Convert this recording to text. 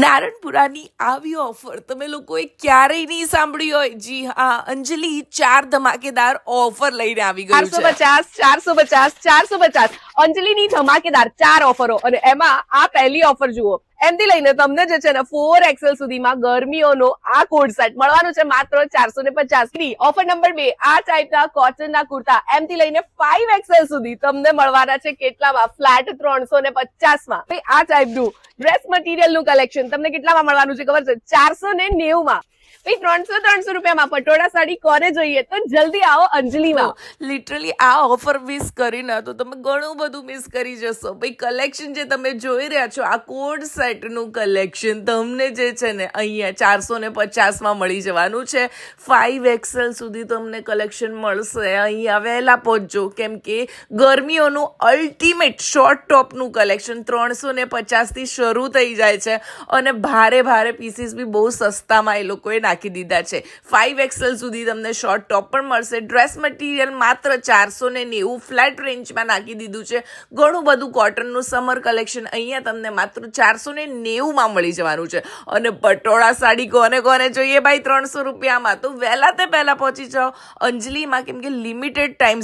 નારણપુરાની આવી ઓફર તમે લોકોએ ક્યારેય નહીં સાંભળી હોય. જી હા, અંજલિ 4 ધમાકેદાર ઓફર લઈને આવી ગયું છે. 450 અંજલિની ધમાકેદાર 4 ઓફરો અને એમાં આ પહેલી ઓફર જુઓ. એમથી લઈને તમને જે છે ને 4XL સુધીમાં ગરમીઓનો આ કોડ સેટ મળવાનું છે માત્ર 450 ઓફર નંબર 2, આ ટાઈપના કોટનના કુર્તા એમથી લઈને 5XL સુધી તમને મળવાના છે કેટલામાં? ફ્લેટ 350 માં. આ ટાઈપનું ડ્રેસ મટીરિયલનું કલેક્શન તમને કેટલામાં મળવાનું છે ખબર છે? 490 માં. 300 રૂપિયામાં પટોળા સાડી કોને જોઈએ? તો જલ્દી આવો અંજલિમાં. લિટરલી આ ઓફર મિસ કરી ના તો તમે ઘણું બધું મિસ કરી જશો. ભાઈ કલેક્શન જે તમે જોઈ રહ્યા છો, આ કોડ સેટનું કલેક્શન તમને જે છે ને અહીંયા 450માં મળી જવાનું છે. 5XL સુધી તમને કલેક્શન મળશે. અહીંયા વહેલા પહોંચજો, કેમ કે ગરમીઓનું અલ્ટિમેટ શોર્ટ ટોપનું કલેક્શન 350થી શરૂ થઈ જાય છે અને ભારે પીસીસ બી બહુ સસ્તામાં એ લોકોએ નાખી દીધા છે. 5XL સુધી તમને શોર્ટ ટોપ પણ મળશે. ડ્રેસ મટીરિયલ માત્ર 490 ફ્લેટ રેન્જમાં નાખી દીધું છે. ઘણું બધું કોટનનું સમર કલેક્શન અહીંયા તમને માત્ર 490માં મળી જવાનું છે. અને પટોળા સાડી કોને જોઈએ ભાઈ 300 રૂપિયામાં? તો વહેલા તે પહેલા પહોંચી જાઓ અંજલિમાં, કેમ કે લિમિટેડ ટાઈમ